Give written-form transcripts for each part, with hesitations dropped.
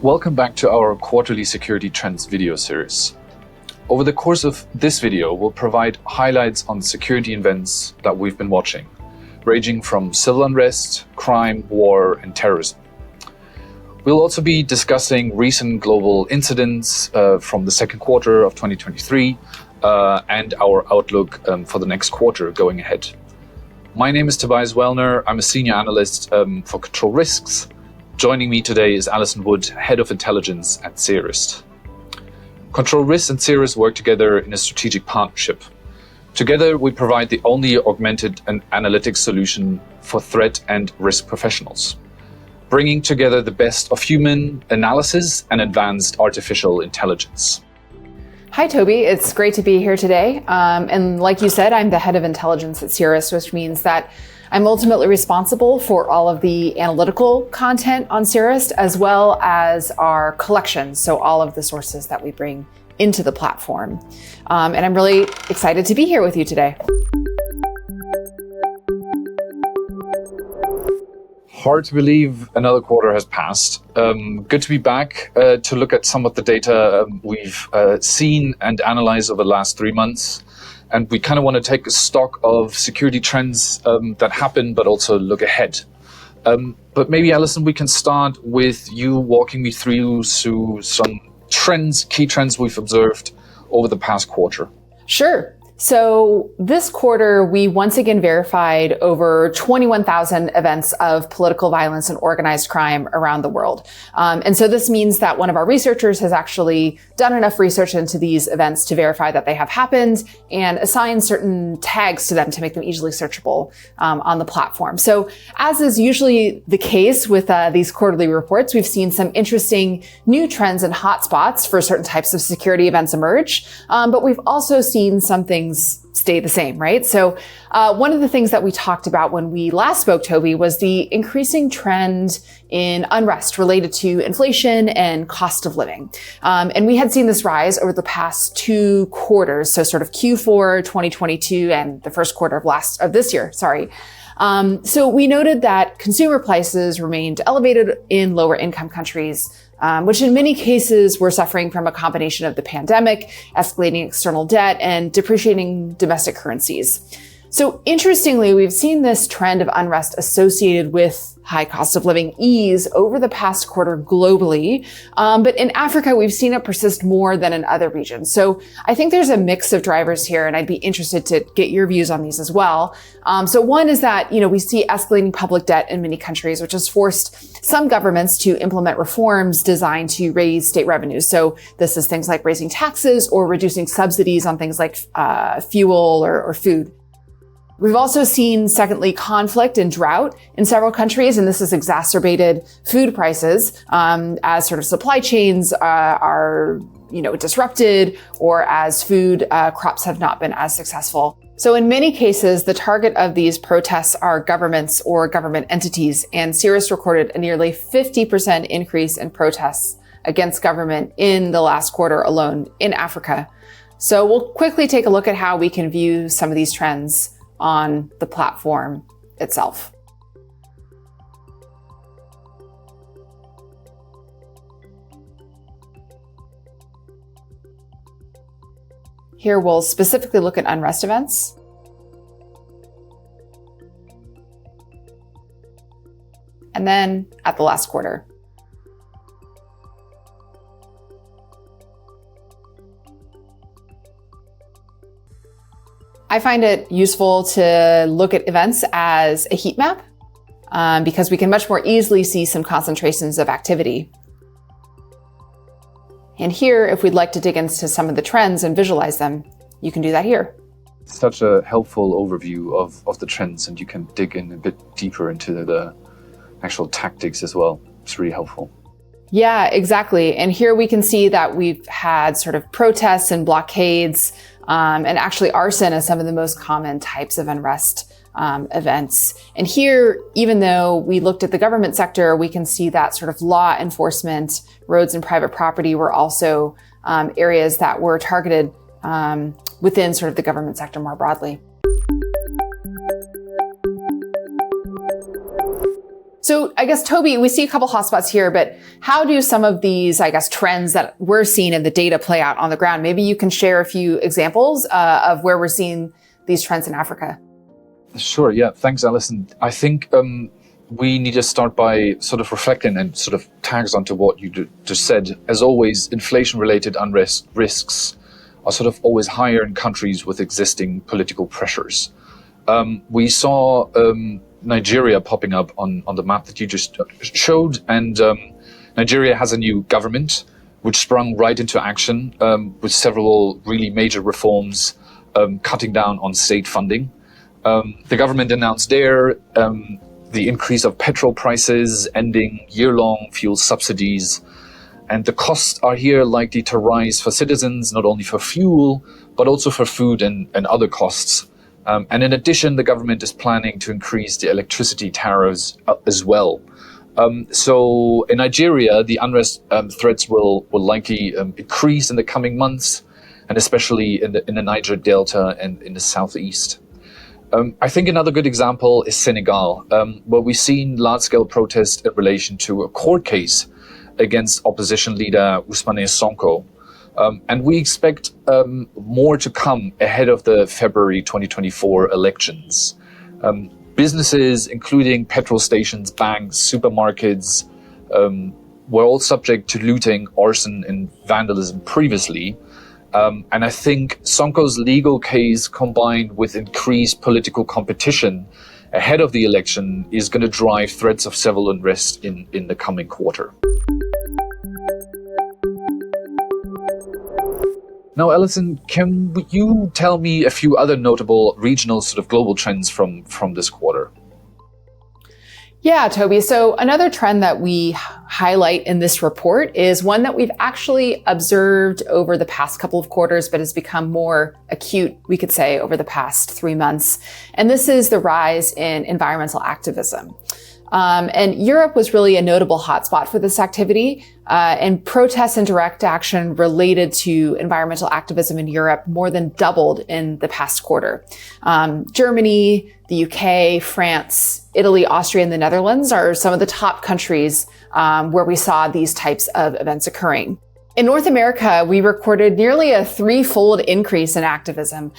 Welcome back to our quarterly security trends video series. Over the course of this video, we'll provide highlights on security events that we've been watching, ranging from civil unrest, crime, war, and terrorism. We'll also be discussing recent global incidents from the second quarter of 2023 and our outlook for the next quarter going ahead. My name is Tobias Wellner. I'm a senior analyst for control risks. Joining me today is Alison Wood, Head of Intelligence at Searist. Control Risks and Searist work together in a strategic partnership. Together, we provide the only augmented and analytics solution for threat and risk professionals, bringing together the best of human analysis and advanced artificial intelligence. Hi, Toby. It's great to be here today. And like you said, I'm the Head of Intelligence at Searist, which means that I'm ultimately responsible for all of the analytical content on Searist, as well as our collections, so all of the sources that we bring into the platform. And I'm really excited to be here with you today. Hard to believe another quarter has passed. Good to be back to look at some of the data we've seen and analyzed over the last 3 months. And we kind of want to take a stock of security trends that happen, but also look ahead. But maybe, Alison, we can start with you walking me through some trends, key trends we've observed over the past quarter. Sure. So this quarter, we once again verified over 21,000 events of political violence and organized crime around the world. And so this means that one of our researchers has actually done enough research into these events to verify that they have happened and assign certain tags to them to make them easily searchable on the platform. So as is usually the case with these quarterly reports, we've seen some interesting new trends and hotspots for certain types of security events emerge. But we've also seen some things stay the same, right? So one of the things that we talked about when we last spoke, Toby, was the increasing trend in unrest related to inflation and cost of living. And we had seen this rise over the past 2 quarters, so sort of Q4 2022 and the first quarter of this year. So we noted that consumer prices remained elevated in lower income countries, which in many cases were suffering from a combination of the pandemic, escalating external debt, and depreciating domestic currencies. So interestingly, we've seen this trend of unrest associated with high cost of living ease over the past quarter globally. But in Africa, we've seen it persist more than in other regions. So I think there's a mix of drivers here, and I'd be interested to get your views on these as well. So one is that, we see escalating public debt in many countries, which has forced some governments to implement reforms designed to raise state revenues. So this is things like raising taxes or reducing subsidies on things like fuel or food. We've also seen, secondly, conflict and drought in several countries, and this has exacerbated food prices as sort of supply chains are disrupted, or as food crops have not been as successful. So in many cases, the target of these protests are governments or government entities, and Searist recorded a nearly 50% increase in protests against government in the last quarter alone in Africa. So we'll quickly take a look at how we can view some of these trends on the platform itself. Here we'll specifically look at unrest events. And then at the last quarter. I find it useful to look at events as a heat map because we can much more easily see some concentrations of activity. And here, if we'd like to dig into some of the trends and visualize them, you can do that here. Such a helpful overview of the trends, and you can dig in a bit deeper into the actual tactics as well. It's really helpful. Yeah, exactly. And here we can see that we've had sort of protests and blockades, and actually arson as some of the most common types of unrest events. And here, even though we looked at the government sector, we can see that sort of law enforcement, roads and private property were also areas that were targeted within sort of the government sector more broadly. So I guess, Toby, we see a couple hotspots here, but how do some of these, I guess, trends that we're seeing in the data play out on the ground? Maybe you can share a few examples of where we're seeing these trends in Africa. Sure, yeah. Thanks, Alison. I think we need to start by sort of reflecting and sort of tags onto what you just said. As always, inflation-related unrest risks are sort of always higher in countries with existing political pressures. We saw Nigeria popping up on the map that you just showed, and Nigeria has a new government which sprung right into action with several really major reforms, cutting down on state funding. The government announced the increase of petrol prices, ending year-long fuel subsidies, and the costs are here likely to rise for citizens, not only for fuel, but also for food and other costs. And in addition, the government is planning to increase the electricity tariffs as well. So in Nigeria, the unrest threats will likely increase in the coming months, and especially in the Niger Delta and in the southeast. I think another good example is Senegal, where we've seen large-scale protests in relation to a court case against opposition leader Ousmane Sonko. And we expect more to come ahead of the February 2024 elections. Businesses, including petrol stations, banks, supermarkets, were all subject to looting, arson, and vandalism previously. And I think Sonko's legal case, combined with increased political competition ahead of the election, is going to drive threats of civil unrest in the coming quarter. Now, Alison, can you tell me a few other notable regional sort of global trends from this quarter? Yeah, Toby. So another trend that we highlight in this report is one that we've actually observed over the past couple of quarters, but has become more acute, we could say, over the past 3 months. And this is the rise in environmental activism. And Europe was really a notable hotspot for this activity. And protests and direct action related to environmental activism in Europe more than doubled in the past quarter. Germany, the UK, France, Italy, Austria, and the Netherlands are some of the top countries where we saw these types of events occurring. In North America, we recorded nearly a 3-fold increase in activism.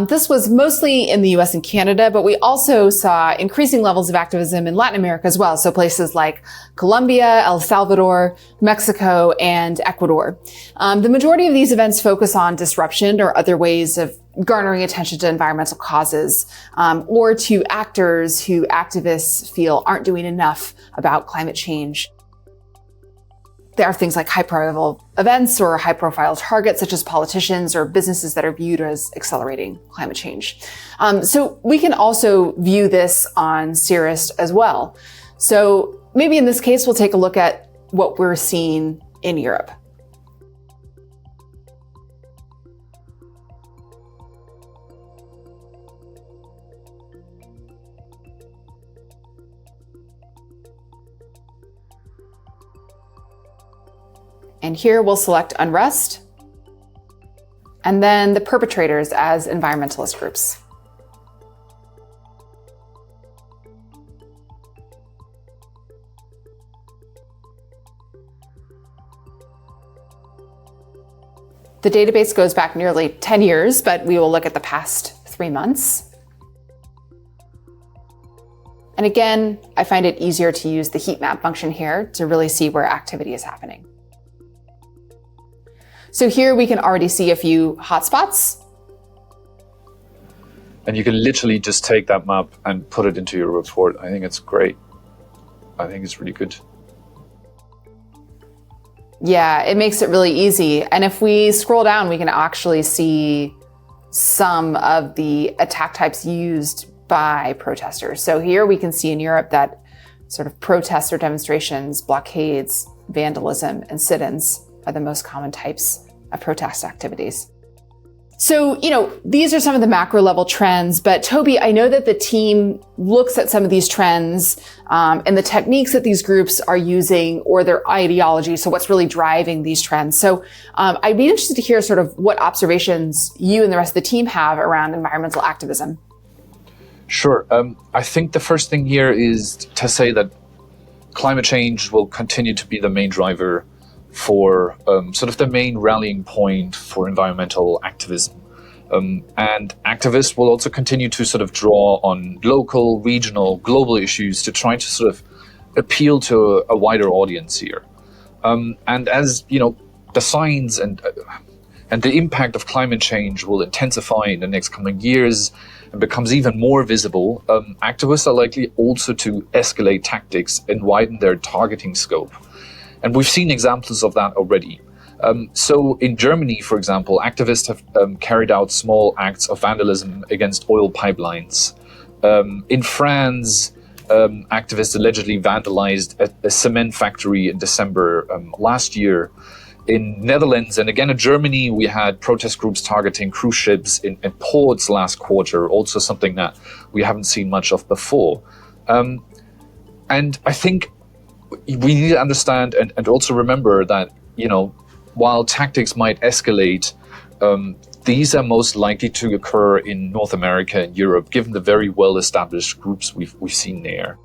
This was mostly in the US and Canada, but we also saw increasing levels of activism in Latin America as well. So places like Colombia, El Salvador, Mexico, and Ecuador. The majority of these events focus on disruption or other ways of garnering attention to environmental causes, or to actors who activists feel aren't doing enough about climate change. There are things like high-profile events or high-profile targets, such as politicians or businesses that are viewed as accelerating climate change. So we can also view this on Cirrus as well. So maybe in this case, we'll take a look at what we're seeing in Europe. And here we'll select unrest, and then the perpetrators as environmentalist groups. The database goes back nearly 10 years, but we will look at the past 3 months. And again, I find it easier to use the heat map function here to really see where activity is happening. So here we can already see a few hotspots. And you can literally just take that map and put it into your report. I think it's great. I think it's really good. Yeah, it makes it really easy. And if we scroll down, we can actually see some of the attack types used by protesters. So here we can see in Europe that sort of protests or demonstrations, blockades, vandalism, and sit-ins are the most common types of protest activities. So, these are some of the macro level trends, but Toby, I know that the team looks at some of these trends and the techniques that these groups are using or their ideology. So what's really driving these trends? So I'd be interested to hear sort of what observations you and the rest of the team have around environmental activism. Sure. I think the first thing here is to say that climate change will continue to be the main driver for sort of the main rallying point for environmental activism. And activists will also continue to sort of draw on local, regional, global issues to try to sort of appeal to a wider audience here. And as you know, the signs and the impact of climate change will intensify in the next coming years and becomes even more visible, activists are likely also to escalate tactics and widen their targeting scope. And we've seen examples of that already. So in Germany, for example, activists have carried out small acts of vandalism against oil pipelines. In France, activists allegedly vandalized a cement factory in December last year. In Netherlands and again in Germany, we had protest groups targeting cruise ships in ports last quarter, also something that we haven't seen much of before. And I think we need to understand and also remember that, you know, while tactics might escalate, these are most likely to occur in North America and Europe, given the very well-established groups we've seen there.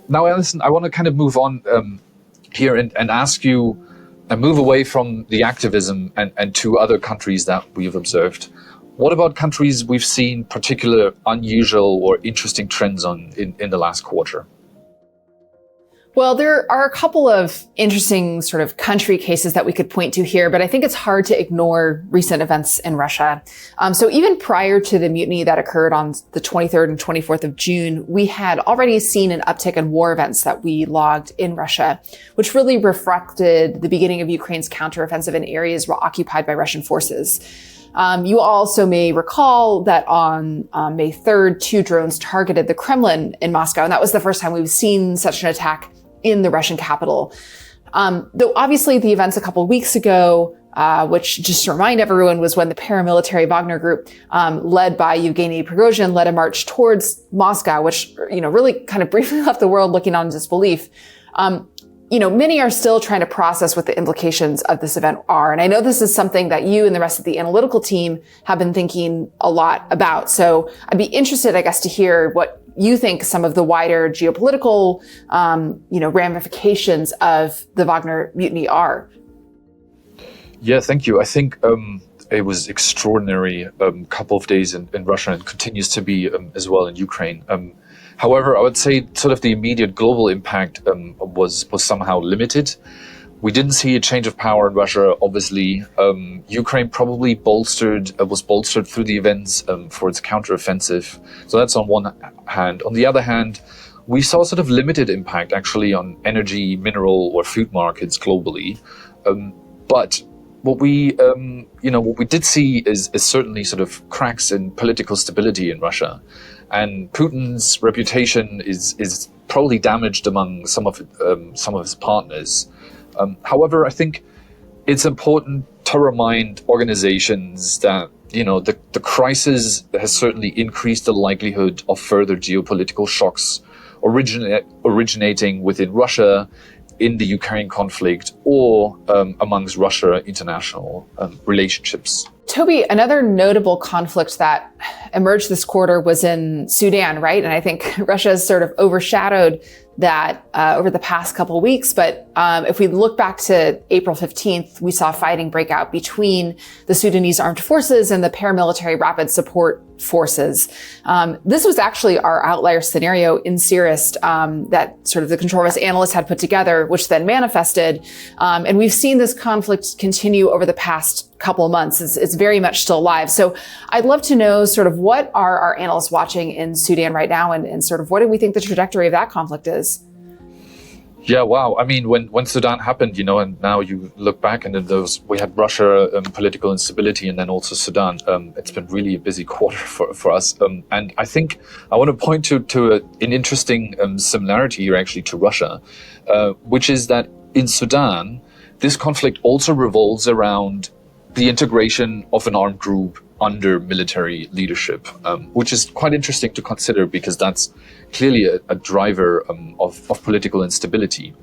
Now, Alison, I want to kind of move on here and ask you, and move away from the activism and to other countries that we've observed. What about countries we've seen particular unusual or interesting trends on in the last quarter? Well, there are a couple of interesting sort of country cases that we could point to here, but I think it's hard to ignore recent events in Russia. So even prior to the mutiny that occurred on the 23rd and 24th of June, we had already seen an uptick in war events that we logged in Russia, which really reflected the beginning of Ukraine's counteroffensive in areas occupied by Russian forces. You also may recall that on May 3rd, 2 drones targeted the Kremlin in Moscow, and that was the first time we've seen such an attack in the Russian capital. Though obviously the events a couple of weeks ago, which just to remind everyone was when the paramilitary Wagner group, led by Yevgeny Prigozhin, led a march towards Moscow, which, you know, really kind of briefly left the world looking on in disbelief. You know, many are still trying to process what the implications of this event are. And I know this is something that you and the rest of the analytical team have been thinking a lot about. So I'd be interested, I guess, to hear what you think some of the wider geopolitical, ramifications of the Wagner mutiny are. Yeah, thank you. I think it was extraordinary couple of days in Russia and continues to be as well in Ukraine. However, I would say sort of the immediate global impact was somehow limited. We didn't see a change of power in Russia, obviously. Ukraine probably was bolstered through the events for its counteroffensive. So that's on one hand. On the other hand, we saw sort of limited impact actually on energy, mineral or food markets globally. But what we did see is certainly sort of cracks in political stability in Russia. And Putin's reputation is probably damaged among some of his partners. However, I think it's important to remind organizations that, you know, the crisis has certainly increased the likelihood of further geopolitical shocks originating within Russia, in the Ukraine conflict, or amongst Russia international relationships. Toby, another notable conflict that emerged this quarter was in Sudan, right? And I think Russia has sort of overshadowed that over the past couple of weeks. But if we look back to April 15th, we saw fighting break out between the Sudanese armed forces and the paramilitary rapid support forces. This was actually our outlier scenario in Cirrus that sort of the Control Risk analysts had put together, which then manifested. And we've seen this conflict continue over the past couple of months. It's very much still alive. So I'd love to know sort of what are our analysts watching in Sudan right now and sort of what do we think the trajectory of that conflict is? Yeah, wow. I mean, when Sudan happened, you know, and now you look back and then we had Russia, political instability, and then also Sudan. It's been really a busy quarter for us. And I think I want to point to an interesting similarity here actually to Russia, which is that in Sudan, this conflict also revolves around the integration of an armed group under military leadership, which is quite interesting to consider because that's clearly a driver of political instability.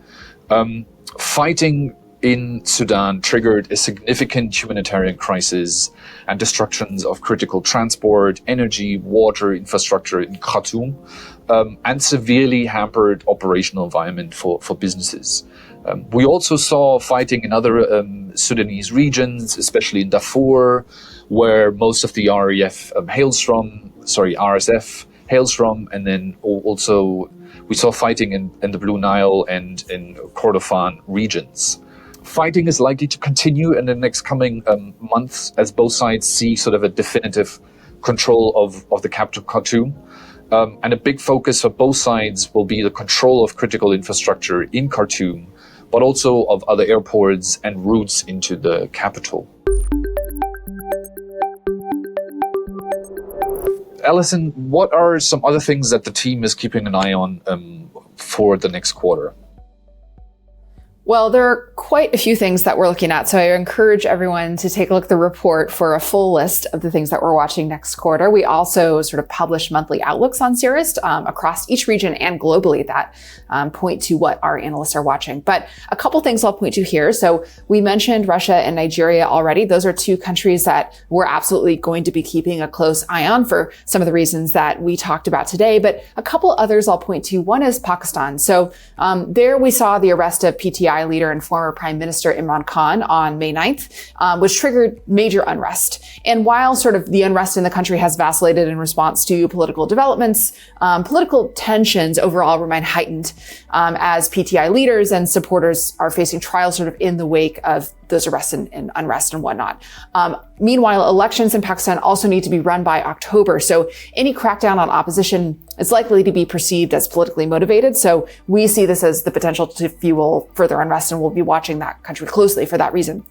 Fighting in Sudan triggered a significant humanitarian crisis and destructions of critical transport, energy, water infrastructure in Khartoum, and severely hampered operational environment for businesses. We also saw fighting in other Sudanese regions, especially in Darfur, where most of the RSF hails from, and then also we saw fighting in the Blue Nile and in Kordofan regions. Fighting is likely to continue in the next coming months as both sides see sort of a definitive control of the capital Khartoum. And a big focus for both sides will be the control of critical infrastructure in Khartoum, but also of other airports and routes into the capital. Alison, what are some other things that the team is keeping an eye on for the next quarter? Well, there are quite a few things that we're looking at, so I encourage everyone to take a look at the report for a full list of the things that we're watching next quarter. We also sort of publish monthly outlooks on Cirrus across each region and globally that point to what our analysts are watching. But a couple things I'll point to here. So we mentioned Russia and Nigeria already. Those are two countries that we're absolutely going to be keeping a close eye on for some of the reasons that we talked about today. But a couple others I'll point to. One is Pakistan. So there we saw the arrest of PTI leader and former Prime Minister Imran Khan on May 9th, which triggered major unrest. And while sort of the unrest in the country has vacillated in response to political developments, political tensions overall remain heightened as PTI leaders and supporters are facing trials sort of in the wake of those arrests and unrest and whatnot. Meanwhile, elections in Pakistan also need to be run by October. So any crackdown on opposition is likely to be perceived as politically motivated. So we see this as the potential to fuel further unrest, and we'll be watching that country closely for that reason.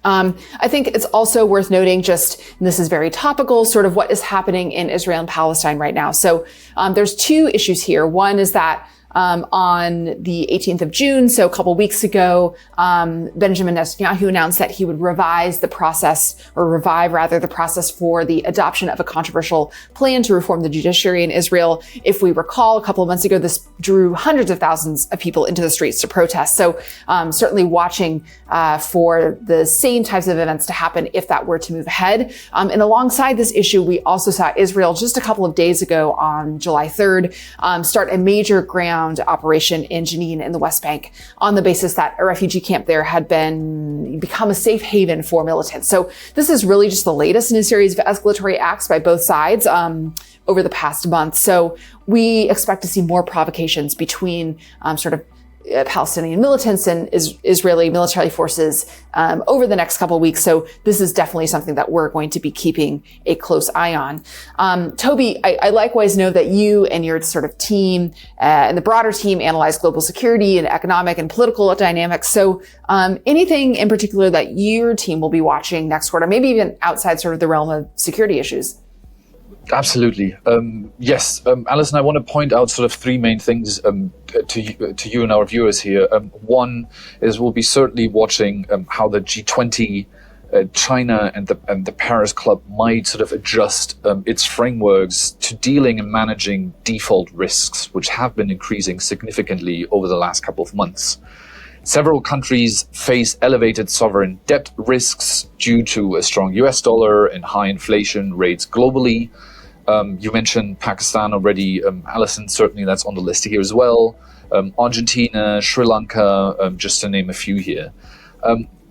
I think it's also worth noting just, and this is very topical, sort of what is happening in Israel and Palestine right now. So there's two issues here. One is that on the 18th of June, so a couple weeks ago, Benjamin Netanyahu announced that he would revive the process for the adoption of a controversial plan to reform the judiciary in Israel. If we recall, a couple of months ago, this drew hundreds of thousands of people into the streets to protest. So certainly watching for the same types of events to happen if that were to move ahead. And alongside this issue, we also saw Israel just a couple of days ago on July 3rd start a major ground operation in Jenin in the West Bank on the basis that a refugee camp there had become a safe haven for militants. So this is really just the latest in a series of escalatory acts by both sides over the past month. So we expect to see more provocations between Palestinian militants and Israeli military forces over the next couple of weeks. So this is definitely something that we're going to be keeping a close eye on. Toby, I likewise know that you and your sort of team and the broader team analyze global security and economic and political dynamics. So anything in particular that your team will be watching next quarter, maybe even outside sort of the realm of security issues? Absolutely. Yes, Alison, I want to point out sort of three main things to you and our viewers here. One is we'll be certainly watching how the G20, China and the Paris Club might sort of adjust its frameworks to dealing and managing default risks, which have been increasing significantly over the last couple of months. Several countries face elevated sovereign debt risks due to a strong US dollar and high inflation rates globally. You mentioned Pakistan already, Alison, certainly that's on the list here as well. Argentina, Sri Lanka, just to name a few here.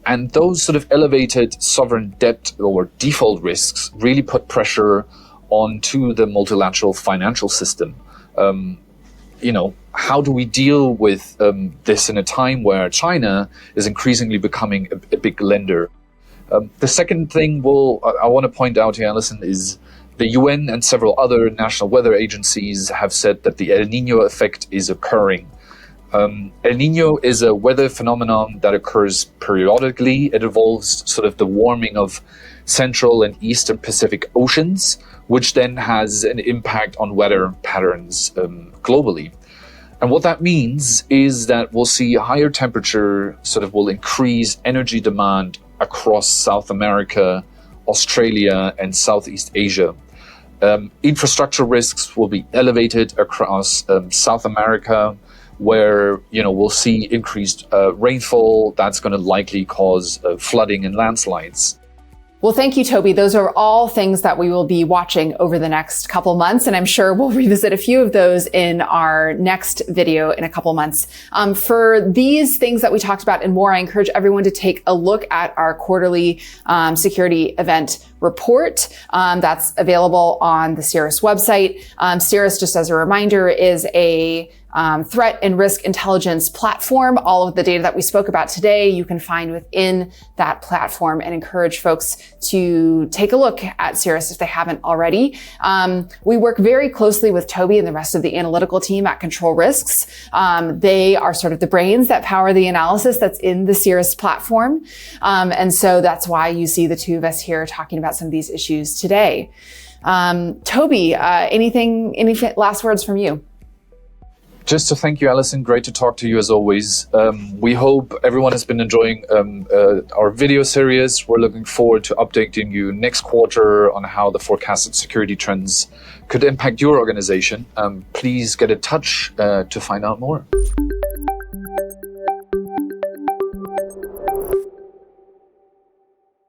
And those sort of elevated sovereign debt or default risks really put pressure onto the multilateral financial system. How do we deal with this in a time where China is increasingly becoming a big lender? The second thing I want to point out here, Alison, is the UN and several other national weather agencies have said that the El Niño effect is occurring. El Niño is a weather phenomenon that occurs periodically. It involves sort of the warming of Central and Eastern Pacific Oceans, which then has an impact on weather patterns globally. And what that means is that we'll see higher temperature will increase energy demand across South America, Australia, and Southeast Asia. Infrastructure risks will be elevated across South America, where we'll see increased rainfall that's going to likely cause flooding and landslides. Well, thank you, Toby. Those are all things that we will be watching over the next couple months, and I'm sure we'll revisit a few of those in our next video in a couple months. For these things that we talked about and more, I encourage everyone to take a look at our quarterly security event report that's available on the CIRRUS website. CIRRUS, just as a reminder, is a threat and risk intelligence platform. All of the data that we spoke about today, you can find within that platform, and encourage folks to take a look at CIRRUS if they haven't already. We work very closely with Toby and the rest of the analytical team at Control Risks. They are sort of the brains that power the analysis that's in the CIRRUS platform. And so that's why you see the two of us here talking about some of these issues today. Toby, any last words from you? Just to thank you, Alison. Great to talk to you as always. We hope everyone has been enjoying our video series. We're looking forward to updating you next quarter on how the forecasted security trends could impact your organization. Please get in touch to find out more.